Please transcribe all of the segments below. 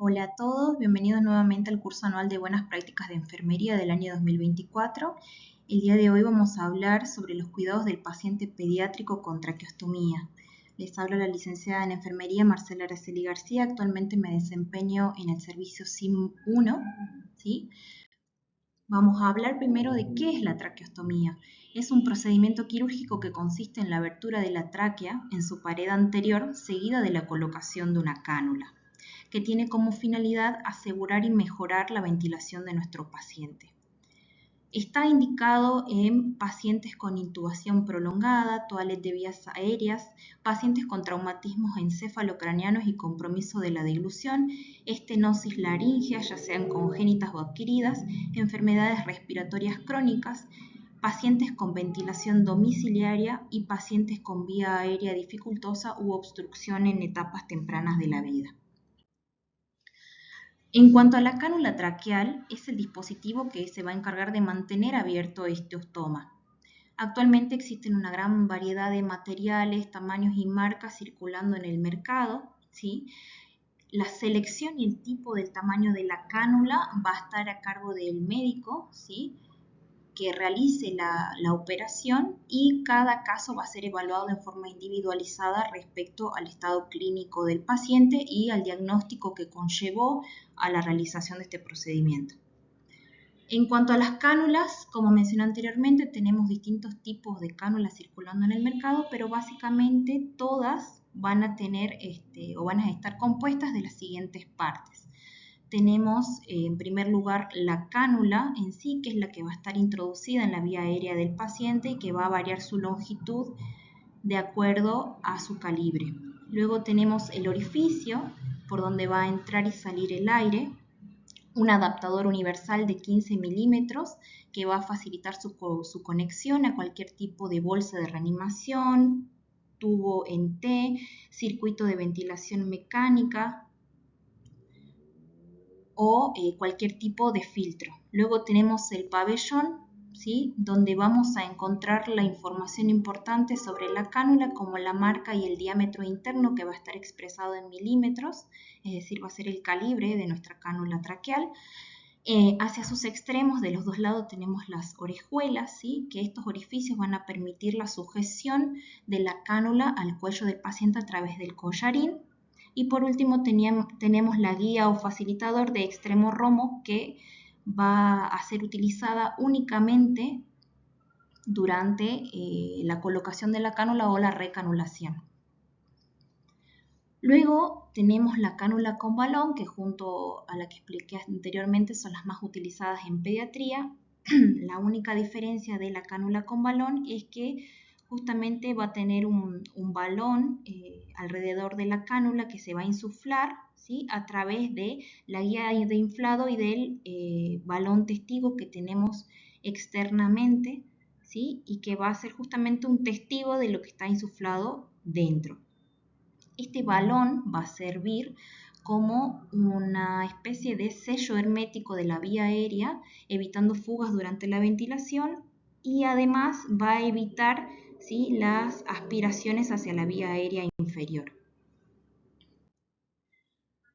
Hola a todos, bienvenidos nuevamente al curso anual de Buenas Prácticas de Enfermería del año 2024. El día de hoy vamos a hablar sobre los cuidados del paciente pediátrico con traqueostomía. Les habla la licenciada en Enfermería Marcela Araceli García. Actualmente me desempeño en el servicio SIM 1, ¿sí? Vamos a hablar primero de qué es la traqueostomía. Es un procedimiento quirúrgico que consiste en la abertura de la tráquea en su pared anterior seguida de la colocación de una cánula, que tiene como finalidad asegurar y mejorar la ventilación de nuestro paciente. Está indicado en pacientes con intubación prolongada, toales de vías aéreas, pacientes con traumatismos encefalocraneanos y compromiso de la deglución, estenosis laringea, ya sean congénitas o adquiridas, enfermedades respiratorias crónicas, pacientes con ventilación domiciliaria y pacientes con vía aérea dificultosa u obstrucción en etapas tempranas de la vida. En cuanto a la cánula traqueal, es el dispositivo que se va a encargar de mantener abierto este ostoma. Actualmente existen una gran variedad de materiales, tamaños y marcas circulando en el mercado, ¿sí? La selección y el tipo del tamaño de la cánula va a estar a cargo del médico, ¿sí?, que realice la operación, y cada caso va a ser evaluado en forma individualizada respecto al estado clínico del paciente y al diagnóstico que conllevó a la realización de este procedimiento. En cuanto a las cánulas, como mencioné anteriormente, tenemos distintos tipos de cánulas circulando en el mercado, pero básicamente todas van a tener o van a estar compuestas de las siguientes partes. Tenemos en primer lugar la cánula en sí, que es la que va a estar introducida en la vía aérea del paciente y que va a variar su longitud de acuerdo a su calibre. Luego tenemos el orificio por donde va a entrar y salir el aire, un adaptador universal de 15 milímetros que va a facilitar su conexión a cualquier tipo de bolsa de reanimación, tubo en T, circuito de ventilación mecánica, o cualquier tipo de filtro. Luego tenemos el pabellón, ¿sí?, donde vamos a encontrar la información importante sobre la cánula, como la marca y el diámetro interno, que va a estar expresado en milímetros, es decir, va a ser el calibre de nuestra cánula traqueal. Hacia sus extremos, de los dos lados, tenemos las orejuelas, ¿sí?, que estos orificios van a permitir la sujeción de la cánula al cuello del paciente a través del collarín. Y por último tenemos la guía o facilitador de extremo romo, que va a ser utilizada únicamente durante la colocación de la cánula o la recanulación. Luego tenemos la cánula con balón, que junto a la que expliqué anteriormente son las más utilizadas en pediatría. La única diferencia de la cánula con balón es que justamente va a tener un balón alrededor de la cánula que se va a insuflar, ¿sí?, a través de la guía de inflado y del balón testigo que tenemos externamente, ¿sí?, y que va a ser justamente un testigo de lo que está insuflado dentro. Este balón va a servir como una especie de sello hermético de la vía aérea, evitando fugas durante la ventilación, y además va a evitar, ¿sí?, las aspiraciones hacia la vía aérea inferior.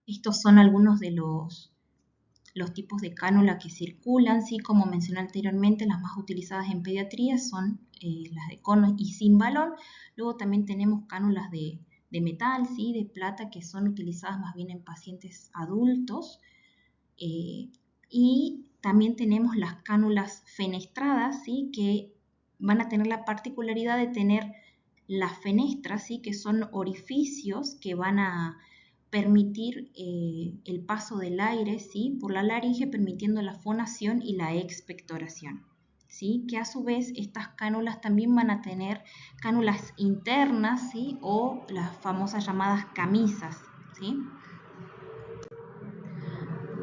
Estos son algunos de los tipos de cánula que circulan, ¿sí? Como mencioné anteriormente, las más utilizadas en pediatría son las de cono y sin balón. Luego también tenemos cánulas de metal, ¿sí?, de plata, que son utilizadas más bien en pacientes adultos. Y también tenemos las cánulas fenestradas, ¿sí?, que van a tener la particularidad de tener las fenestras, ¿sí?, que son orificios que van a permitir el paso del aire, ¿sí?, por la laringe, permitiendo la fonación y la expectoración, ¿sí?, que a su vez estas cánulas también van a tener cánulas internas, ¿sí?, o las famosas llamadas camisas, ¿sí?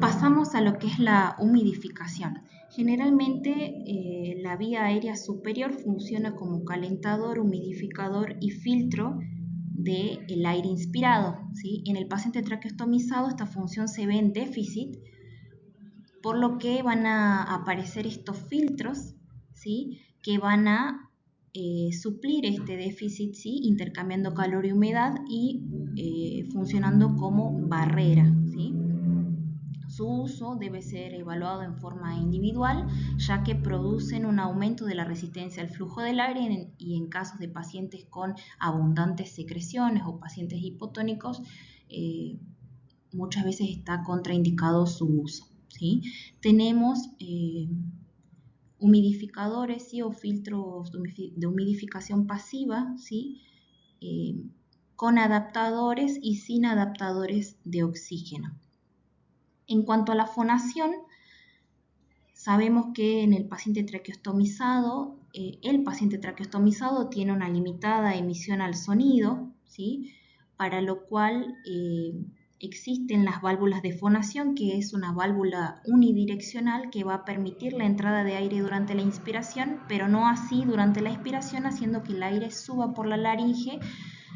Pasamos a lo que es la humidificación. Generalmente la vía aérea superior funciona como calentador, humidificador y filtro del aire inspirado, ¿sí? En el paciente traqueostomizado esta función se ve en déficit, por lo que van a aparecer estos filtros, ¿sí?, que van a suplir este déficit, ¿sí?, intercambiando calor y humedad y funcionando como barrera, ¿sí? Su uso debe ser evaluado en forma individual, ya que producen un aumento de la resistencia al flujo del aire y en casos de pacientes con abundantes secreciones o pacientes hipotónicos, muchas veces está contraindicado su uso, ¿sí? Tenemos humidificadores, ¿sí? O filtros de humidificación pasiva, ¿sí? Con adaptadores y sin adaptadores de oxígeno. En cuanto a la fonación, sabemos que en el paciente traqueostomizado, tiene una limitada emisión al sonido, ¿sí? Para lo cual existen las válvulas de fonación, que es una válvula unidireccional que va a permitir la entrada de aire durante la inspiración, pero no así durante la expiración, haciendo que el aire suba por la laringe,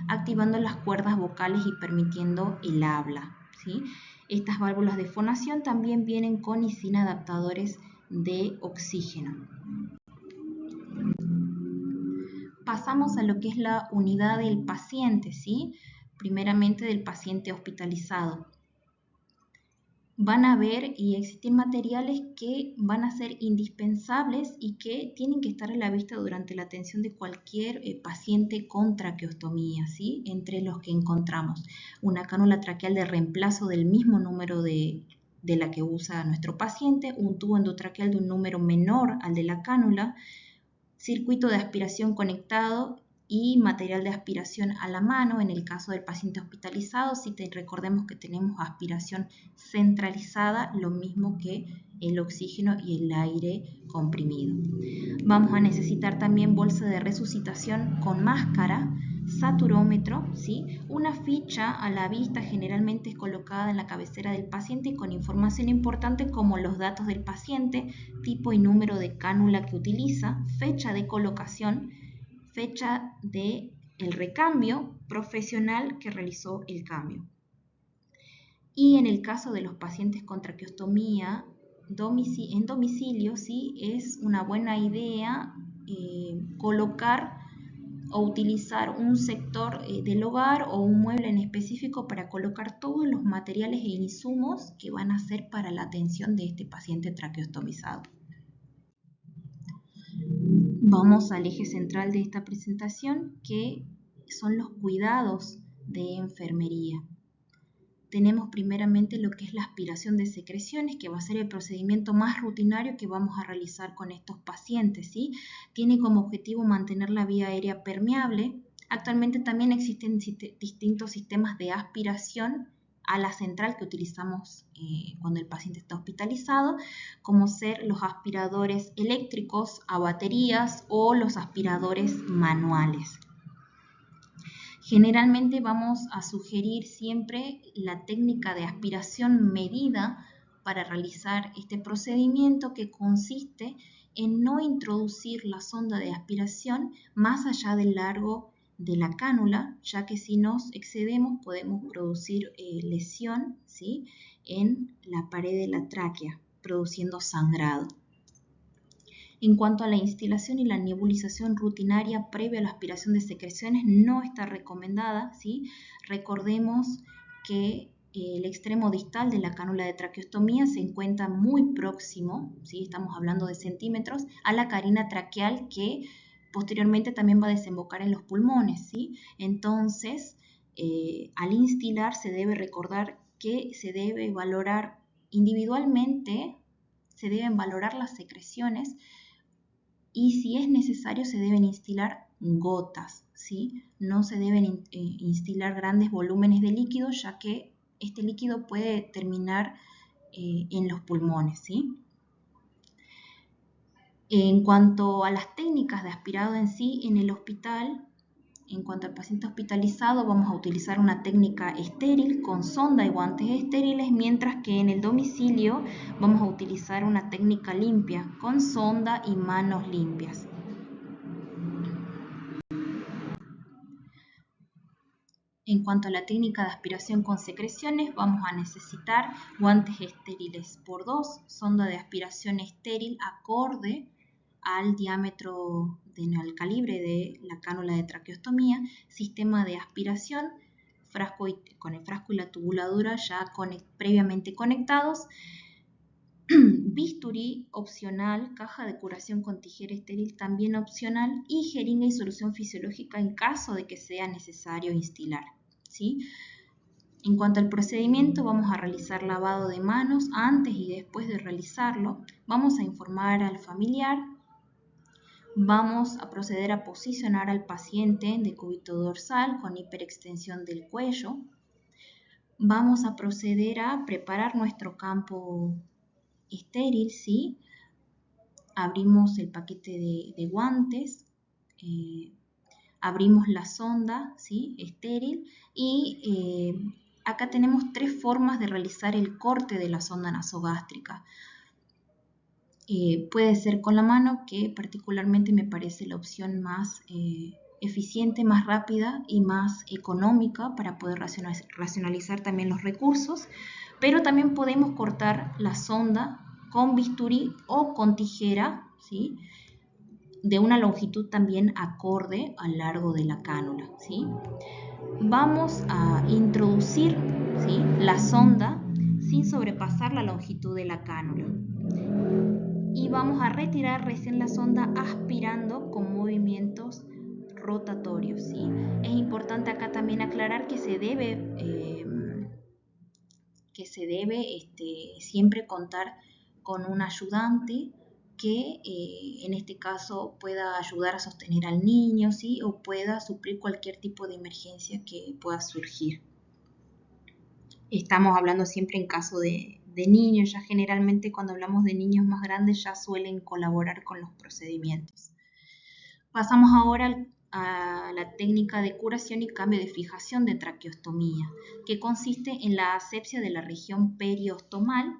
activando las cuerdas vocales y permitiendo el habla, ¿sí? Estas válvulas de fonación también vienen con y sin adaptadores de oxígeno. Pasamos a lo que es la unidad del paciente, ¿sí? Primeramente del paciente hospitalizado. Van a ver y existen materiales que van a ser indispensables y que tienen que estar a la vista durante la atención de cualquier paciente con traqueostomía, ¿sí? Entre los que encontramos una cánula traqueal de reemplazo del mismo número de la que usa nuestro paciente, un tubo endotraqueal de un número menor al de la cánula, circuito de aspiración conectado y material de aspiración a la mano. En el caso del paciente hospitalizado, recordemos que tenemos aspiración centralizada, lo mismo que el oxígeno y el aire comprimido. Vamos a necesitar también bolsa de resucitación con máscara, saturómetro, ¿sí? Una ficha a la vista generalmente es colocada en la cabecera del paciente con información importante como los datos del paciente, tipo y número de cánula que utiliza, fecha de colocación, fecha de el recambio, profesional que realizó el cambio. Y en el caso de los pacientes con traqueostomía en domicilio, ¿sí? Es una buena idea colocar o utilizar un sector del hogar o un mueble en específico para colocar todos los materiales e insumos que van a ser para la atención de este paciente traqueostomizado. Vamos al eje central de esta presentación, que son los cuidados de enfermería. Tenemos primeramente lo que es la aspiración de secreciones, que va a ser el procedimiento más rutinario que vamos a realizar con estos pacientes, ¿sí? Tiene como objetivo mantener la vía aérea permeable. Actualmente también existen distintos sistemas de aspiración a la central que utilizamos cuando el paciente está hospitalizado, como ser los aspiradores eléctricos a baterías o los aspiradores manuales. Generalmente vamos a sugerir siempre la técnica de aspiración medida para realizar este procedimiento, que consiste en no introducir la sonda de aspiración más allá del largo de la cánula, ya que si nos excedemos podemos producir lesión, ¿sí? En la pared de la tráquea, produciendo sangrado. En cuanto a la instilación y la nebulización rutinaria previa a la aspiración de secreciones, no está recomendada, ¿sí? Recordemos que el extremo distal de la cánula de traqueostomía se encuentra muy próximo, ¿sí? Estamos hablando de centímetros, a la carina traqueal, que posteriormente también va a desembocar en los pulmones, ¿sí? Entonces, al instilar se debe recordar que se debe valorar individualmente, se deben valorar las secreciones, y si es necesario se deben instilar gotas, ¿sí? No se deben instilar grandes volúmenes de líquido, ya que este líquido puede terminar en los pulmones, ¿sí? En cuanto a las técnicas de aspirado en sí, en el hospital, en cuanto al paciente hospitalizado, vamos a utilizar una técnica estéril con sonda y guantes estériles, mientras que en el domicilio vamos a utilizar una técnica limpia con sonda y manos limpias. En cuanto a la técnica de aspiración con secreciones, vamos a necesitar guantes estériles por 2, sonda de aspiración estéril acorde al diámetro, al calibre de la cánula de traqueostomía, sistema de aspiración, con el frasco y la tubuladora ya previamente conectados. Bisturí opcional, caja de curación con tijera estéril también opcional y jeringa y solución fisiológica en caso de que sea necesario instilar, ¿sí? En cuanto al procedimiento, vamos a realizar lavado de manos antes y después de realizarlo. Vamos a informar al familiar. Vamos a proceder a posicionar al paciente en decúbito dorsal con hiperextensión del cuello. Vamos a proceder a preparar nuestro campo estéril, ¿sí? Abrimos el paquete de guantes, abrimos la sonda, ¿sí? Estéril y acá tenemos 3 formas de realizar el corte de la sonda nasogástrica. Puede ser con la mano, que particularmente me parece la opción más eficiente, más rápida y más económica para poder racionalizar también los recursos, pero también podemos cortar la sonda con bisturí o con tijera, ¿sí? De una longitud también acorde al largo de la cánula, ¿sí? Vamos a introducir, ¿sí?, la sonda sin sobrepasar la longitud de la cánula. Y vamos a retirar recién la sonda aspirando con movimientos rotatorios, ¿sí? Es importante acá también aclarar que se debe siempre contar con un ayudante que en este caso pueda ayudar a sostener al niño, ¿sí? O pueda suplir cualquier tipo de emergencia que pueda surgir. Estamos hablando siempre en caso de niños, ya generalmente cuando hablamos de niños más grandes ya suelen colaborar con los procedimientos. Pasamos ahora a la técnica de curación y cambio de fijación de traqueostomía, que consiste en la asepsia de la región periostomal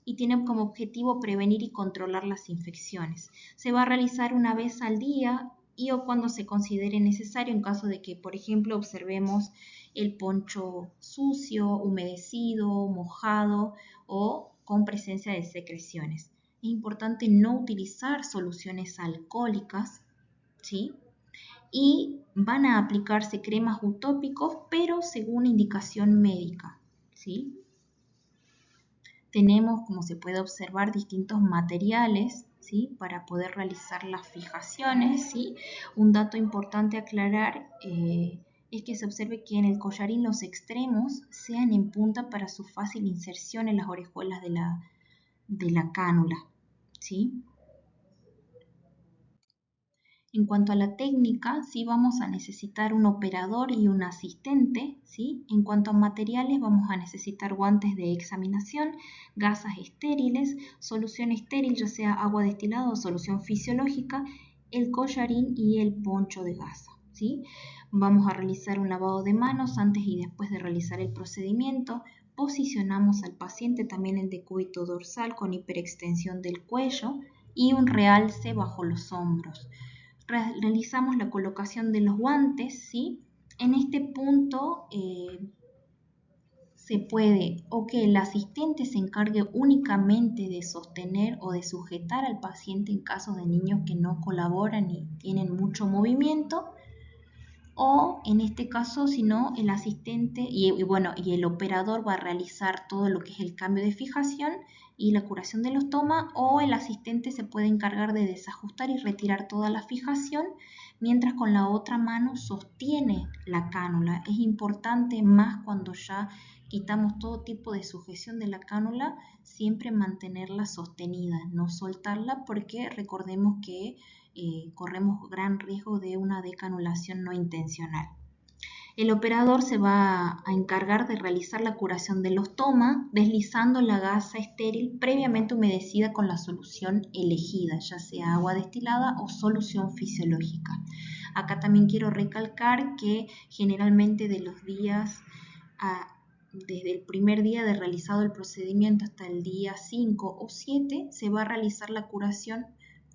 y tiene como objetivo prevenir y controlar las infecciones. Se va a realizar una vez al día y o cuando se considere necesario en caso de que, por ejemplo, observemos el poncho sucio, humedecido, mojado o con presencia de secreciones. Es importante no utilizar soluciones alcohólicas, ¿sí? Y van a aplicarse cremas utópicos, pero según indicación médica, ¿sí? Tenemos, como se puede observar, distintos materiales, ¿sí?, para poder realizar las fijaciones, ¿sí? Un dato importante a aclarar es que se observe que en el collarín los extremos sean en punta para su fácil inserción en las orejuelas de la cánula, ¿sí? En cuanto a la técnica, sí vamos a necesitar un operador y un asistente, ¿sí? En cuanto a materiales, vamos a necesitar guantes de examinación, gasas estériles, solución estéril, ya sea agua destilada o solución fisiológica, el collarín y el poncho de gasa, ¿sí? Vamos a realizar un lavado de manos antes y después de realizar el procedimiento. Posicionamos al paciente también en decúbito dorsal con hiperextensión del cuello y un realce bajo los hombros. Realizamos la colocación de los guantes, ¿sí? En este punto se puede o que el asistente se encargue únicamente de sostener o de sujetar al paciente en caso de niños que no colaboran y tienen mucho movimiento, o en este caso, si no, el asistente y el operador va a realizar todo lo que es el cambio de fijación y la curación del ostoma, o el asistente se puede encargar de desajustar y retirar toda la fijación, mientras con la otra mano sostiene la cánula. Es importante, más cuando ya quitamos todo tipo de sujeción de la cánula, siempre mantenerla sostenida, no soltarla, porque recordemos que corremos gran riesgo de una decanulación no intencional. El operador se va a encargar de realizar la curación del ostoma deslizando la gasa estéril previamente humedecida con la solución elegida, ya sea agua destilada o solución fisiológica. Acá también quiero recalcar que generalmente de los días desde el primer día de realizado el procedimiento hasta el día 5 o 7 se va a realizar la curación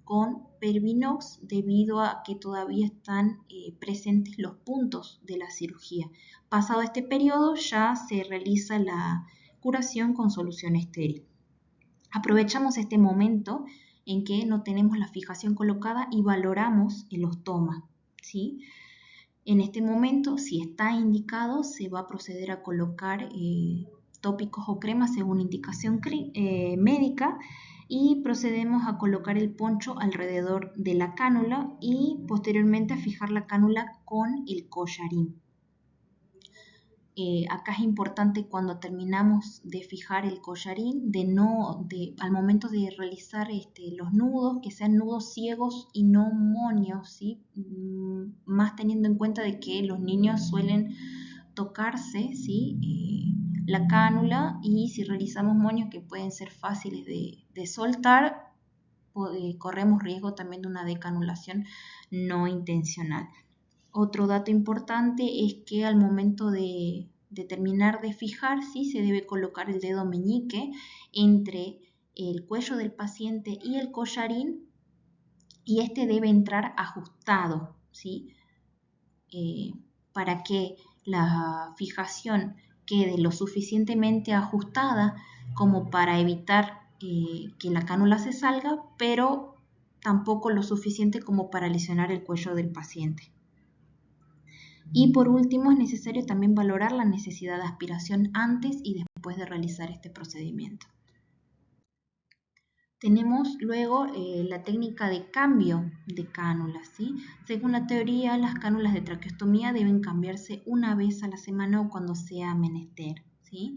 con Pervinox debido a que todavía están presentes los puntos de la cirugía. Pasado este periodo ya se realiza la curación con solución estéril. Aprovechamos este momento en que no tenemos la fijación colocada y valoramos el ostoma, ¿sí? En este momento, si está indicado, se va a proceder a colocar tópicos o cremas según indicación médica y procedemos a colocar el poncho alrededor de la cánula y posteriormente a fijar la cánula con el collarín. Acá es importante cuando terminamos de fijar el collarín, al momento de realizar los nudos, que sean nudos ciegos y no moños, ¿sí? Más teniendo en cuenta de que los niños suelen tocarse, ¿sí? La cánula, y si realizamos moños que pueden ser fáciles de soltar, corremos riesgo también de una decanulación no intencional. Otro dato importante es que al momento de terminar de fijar, ¿sí? Se debe colocar el dedo meñique entre el cuello del paciente y el collarín, y este debe entrar ajustado, ¿sí? Para que la fijación quede lo suficientemente ajustada como para evitar que la cánula se salga, pero tampoco lo suficiente como para lesionar el cuello del paciente. Y por último, es necesario también valorar la necesidad de aspiración antes y después de realizar este procedimiento. Tenemos luego la técnica de cambio de cánulas, ¿sí? Según la teoría, las cánulas de traqueostomía deben cambiarse una vez a la semana o cuando sea menester, ¿sí?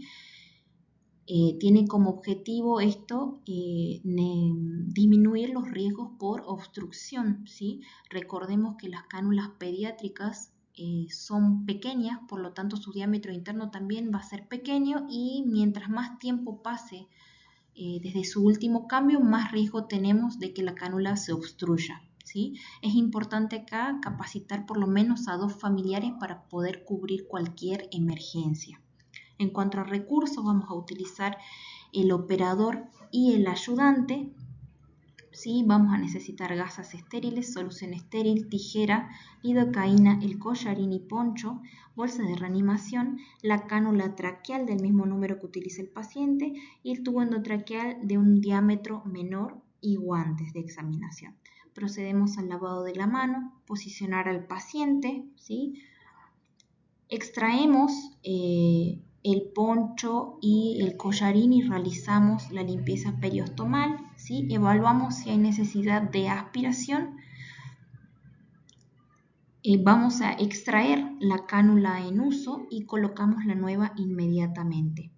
Tiene como objetivo esto disminuir los riesgos por obstrucción, ¿sí? Recordemos que las cánulas pediátricas son pequeñas, por lo tanto su diámetro interno también va a ser pequeño, y mientras más tiempo pase desde su último cambio, más riesgo tenemos de que la cánula se obstruya, ¿sí? Es importante acá capacitar por lo menos a 2 familiares para poder cubrir cualquier emergencia. En cuanto a recursos, vamos a utilizar el operador y el ayudante, ¿sí? Vamos a necesitar gasas estériles, solución estéril, tijera, lidocaína, el collarín y poncho, bolsa de reanimación, la cánula traqueal del mismo número que utiliza el paciente y el tubo endotraqueal de un diámetro menor y guantes de examinación. Procedemos al lavado de la mano, posicionar al paciente, ¿sí? Extraemos el poncho y el collarín y realizamos la limpieza periostomal, ¿sí? Evaluamos si hay necesidad de aspiración. Vamos a extraer la cánula en uso y colocamos la nueva inmediatamente.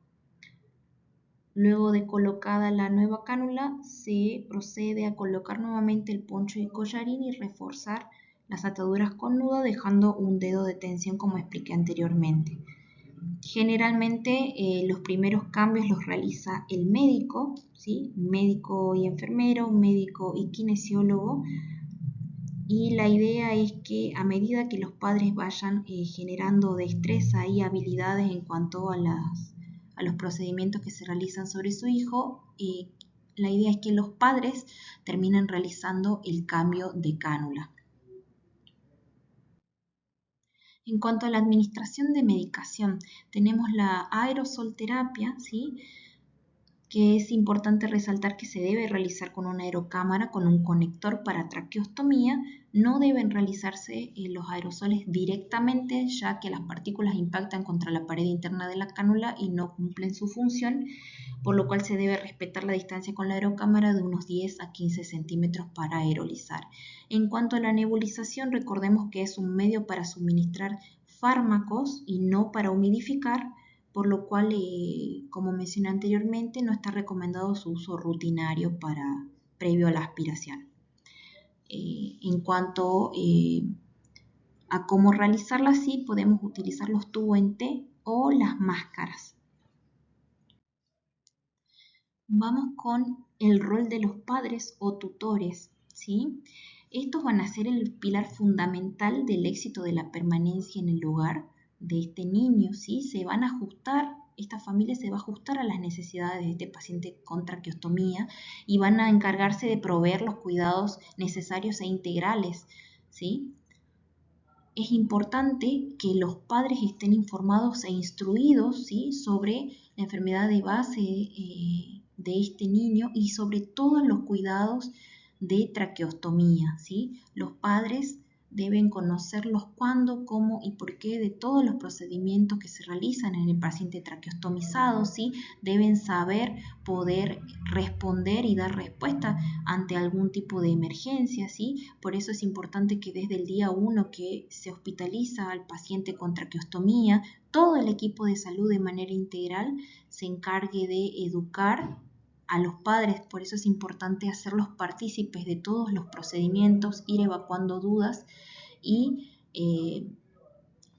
Luego de colocada la nueva cánula, se procede a colocar nuevamente el poncho y collarín y reforzar las ataduras con nudo, dejando un dedo de tensión como expliqué anteriormente. Generalmente los primeros cambios los realiza el médico, ¿sí? Médico y enfermero, médico y kinesiólogo, y la idea es que a medida que los padres vayan generando destreza y habilidades en cuanto a los procedimientos que se realizan sobre su hijo, la idea es que los padres terminen realizando el cambio de cánula. En cuanto a la administración de medicación, tenemos la aerosolterapia, ¿sí? Que es importante resaltar que se debe realizar con una aerocámara con un conector para traqueostomía. No deben realizarse los aerosoles directamente, ya que las partículas impactan contra la pared interna de la cánula y no cumplen su función, por lo cual se debe respetar la distancia con la aerocámara de unos 10 a 15 centímetros para aerolizar. En cuanto a la nebulización, recordemos que es un medio para suministrar fármacos y no para humidificar, por lo cual, como mencioné anteriormente, no está recomendado su uso rutinario previo a la aspiración. En cuanto a cómo realizarla, sí, podemos utilizar los tubos en T o las máscaras. Vamos con el rol de los padres o tutores, ¿sí? Estos van a ser el pilar fundamental del éxito de la permanencia en el hogar de este niño, ¿sí? Esta familia se va a ajustar a las necesidades de este paciente con traqueostomía y van a encargarse de proveer los cuidados necesarios e integrales, ¿sí? Es importante que los padres estén informados e instruidos, ¿sí? Sobre la enfermedad de base de este niño y sobre todos los cuidados de traqueostomía, ¿sí? Los padres deben conocer los cuándo, cómo y por qué de todos los procedimientos que se realizan en el paciente traqueostomizado, ¿sí? Deben saber poder responder y dar respuesta ante algún tipo de emergencia, ¿sí? Por eso es importante que desde el día 1 que se hospitaliza al paciente con traqueostomía, todo el equipo de salud de manera integral se encargue de educar a los padres. Por eso es importante hacerlos partícipes de todos los procedimientos, ir evacuando dudas y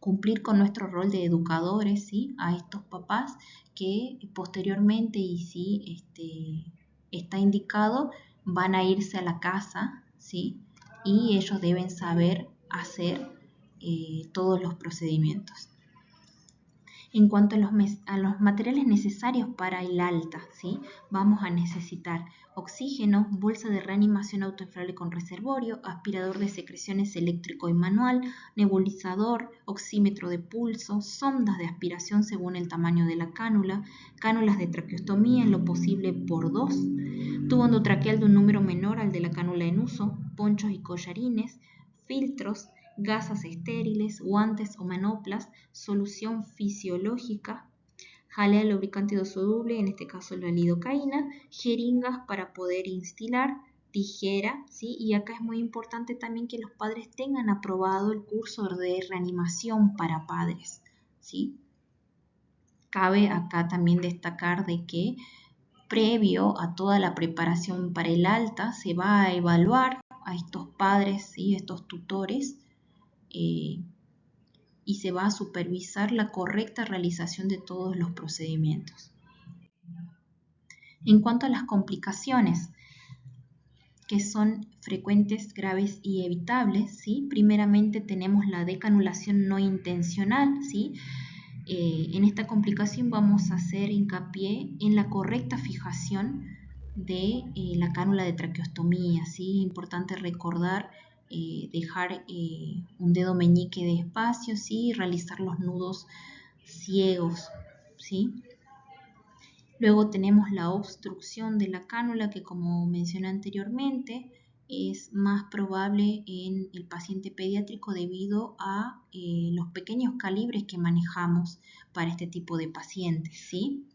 cumplir con nuestro rol de educadores, ¿sí? A estos papás que posteriormente, y si está indicado, van a irse a la casa, ¿sí? Y ellos deben saber hacer todos los procedimientos. En cuanto a los materiales necesarios para el alta, ¿sí? Vamos a necesitar oxígeno, bolsa de reanimación autoinflable con reservorio, aspirador de secreciones eléctrico y manual, nebulizador, oxímetro de pulso, sondas de aspiración según el tamaño de la cánula, cánulas de traqueostomía en lo posible por 2, tubo endotraqueal de un número menor al de la cánula en uso, ponchos y collarines, filtros, gasas estériles, guantes o manoplas, solución fisiológica, jalea lubricante hidrosoluble, en este caso la lidocaína, jeringas para poder instilar, tijera, ¿sí? Y acá es muy importante también que los padres tengan aprobado el curso de reanimación para padres, ¿sí? Cabe acá también destacar de que previo a toda la preparación para el alta se va a evaluar a estos padres y estos tutores y se va a supervisar la correcta realización de todos los procedimientos. En cuanto a las complicaciones, que son frecuentes, graves y evitables, ¿sí? Primeramente tenemos la decanulación no intencional, ¿sí? En esta complicación vamos a hacer hincapié en la correcta fijación de la cánula de traqueostomía, ¿sí? Importante recordar dejar un dedo meñique de espacio, ¿sí? Y realizar los nudos ciegos, ¿sí? Luego tenemos la obstrucción de la cánula, que como mencioné anteriormente, es más probable en el paciente pediátrico debido a los pequeños calibres que manejamos para este tipo de pacientes, ¿sí?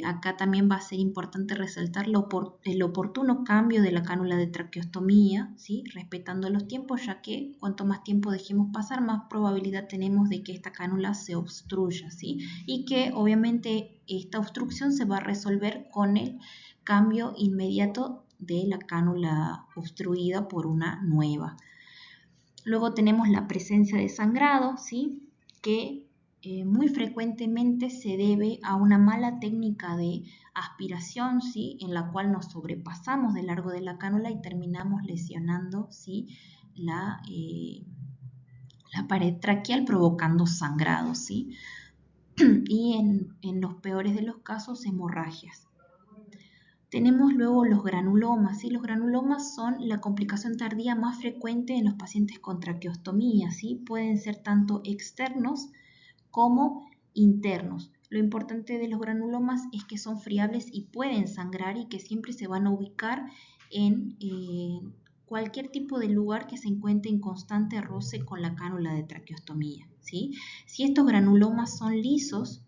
Acá también va a ser importante resaltar el oportuno cambio de la cánula de traqueostomía, ¿sí? Respetando los tiempos, ya que cuanto más tiempo dejemos pasar, más probabilidad tenemos de que esta cánula se obstruya, ¿sí? Y que obviamente esta obstrucción se va a resolver con el cambio inmediato de la cánula obstruida por una nueva. Luego tenemos la presencia de sangrado, ¿sí? Que muy frecuentemente se debe a una mala técnica de aspiración, ¿sí? En la cual nos sobrepasamos de largo de la cánula y terminamos lesionando, ¿sí? la pared traqueal provocando sangrado, ¿sí? Y en los peores de los casos, hemorragias. Tenemos luego los granulomas, ¿sí? Los granulomas son la complicación tardía más frecuente en los pacientes con traqueostomía, ¿sí? Pueden ser tanto externos como internos. Lo importante de los granulomas es que son friables y pueden sangrar y que siempre se van a ubicar en cualquier tipo de lugar que se encuentre en constante roce con la cánula de traqueostomía, ¿sí? Si estos granulomas son lisos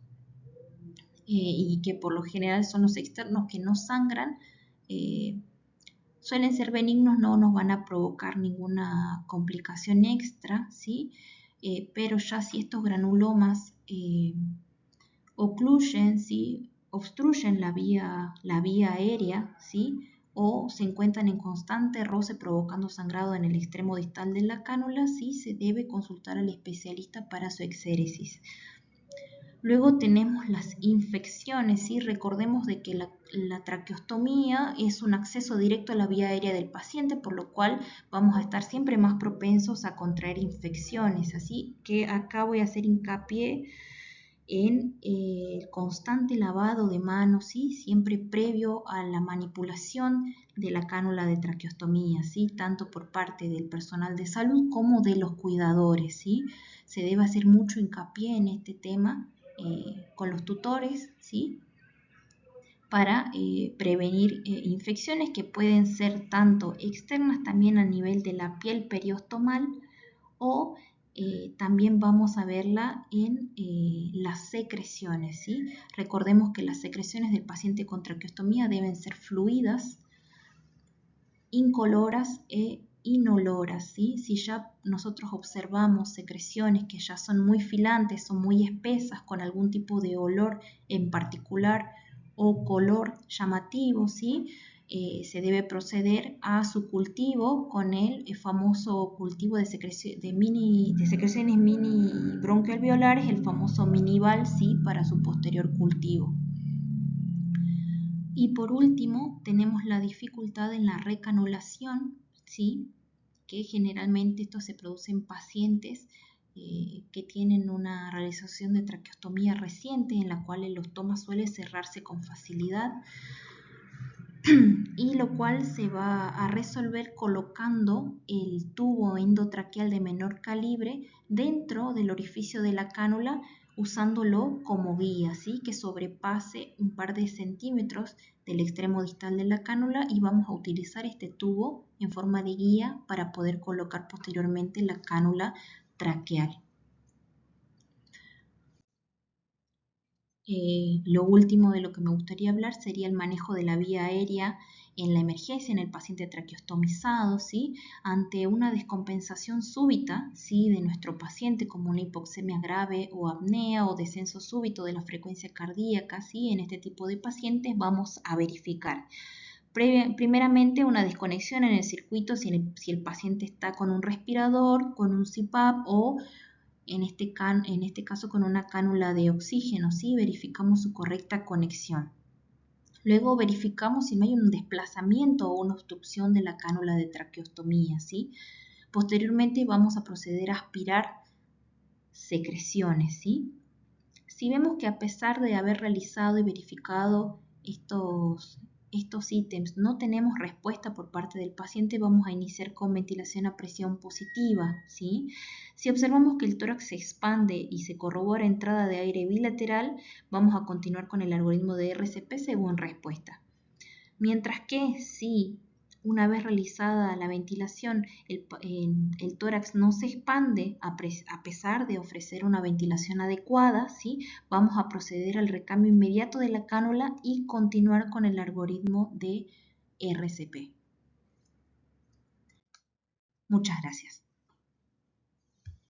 y que por lo general son los externos que no sangran, suelen ser benignos, no nos van a provocar ninguna complicación extra, ¿sí? Pero ya si estos granulomas ocluyen, ¿sí? Obstruyen la vía aérea, ¿sí? O se encuentran en constante roce provocando sangrado en el extremo distal de la cánula, ¿sí? Se debe consultar al especialista para su exéresis. Luego tenemos las infecciones, ¿sí? Recordemos de que la traqueostomía es un acceso directo a la vía aérea del paciente, por lo cual vamos a estar siempre más propensos a contraer infecciones. Así que acá voy a hacer hincapié en el constante lavado de manos, ¿sí? Siempre previo a la manipulación de la cánula de traqueostomía, ¿sí? Tanto por parte del personal de salud como de los cuidadores, ¿sí? Se debe hacer mucho hincapié en este tema con los tutores, ¿sí? Para prevenir infecciones que pueden ser tanto externas también a nivel de la piel periostomal, o también vamos a verla en las secreciones, ¿sí? Recordemos que las secreciones del paciente con traqueostomía deben ser fluidas, incoloras e inoloras, ¿sí? Si ya nosotros observamos secreciones que ya son muy filantes, son muy espesas, con algún tipo de olor en particular o color llamativo, ¿sí? Se debe proceder a su cultivo con el famoso cultivo de secreciones mini bronquialveolares, el famoso minival, ¿sí? Para su posterior cultivo. Y por último, tenemos la dificultad en la recanulación, ¿sí? Que generalmente esto se produce en pacientes que tienen una realización de traqueostomía reciente, en la cual el ostoma suele cerrarse con facilidad, y lo cual se va a resolver colocando el tubo endotraqueal de menor calibre dentro del orificio de la cánula, usándolo como guía, ¿sí? Que sobrepase un par de centímetros del extremo distal de la cánula, y vamos a utilizar este tubo en forma de guía para poder colocar posteriormente la cánula traqueal. Lo último de lo que me gustaría hablar sería el manejo de la vía aérea en la emergencia en el paciente traqueostomizado, ¿sí? Ante una descompensación súbita, ¿sí? De nuestro paciente, como una hipoxemia grave o apnea o descenso súbito de la frecuencia cardíaca, ¿sí? En este tipo de pacientes vamos a verificar primeramente una desconexión en el circuito si el paciente está con un respirador, con un CPAP o en este caso con una cánula de oxígeno, ¿sí? Verificamos su correcta conexión. Luego verificamos si no hay un desplazamiento o una obstrucción de la cánula de traqueostomía, ¿sí? Posteriormente vamos a proceder a aspirar secreciones, ¿sí? Si vemos que a pesar de haber realizado y verificado estos ítems no tenemos respuesta por parte del paciente, vamos a iniciar con ventilación a presión positiva, ¿sí? Si observamos que el tórax se expande y se corrobora entrada de aire bilateral, vamos a continuar con el algoritmo de RCP según respuesta. Mientras que si una vez realizada la ventilación el tórax no se expande a pesar de ofrecer una ventilación adecuada, ¿sí? Vamos a proceder al recambio inmediato de la cánula y continuar con el algoritmo de RCP. Muchas gracias.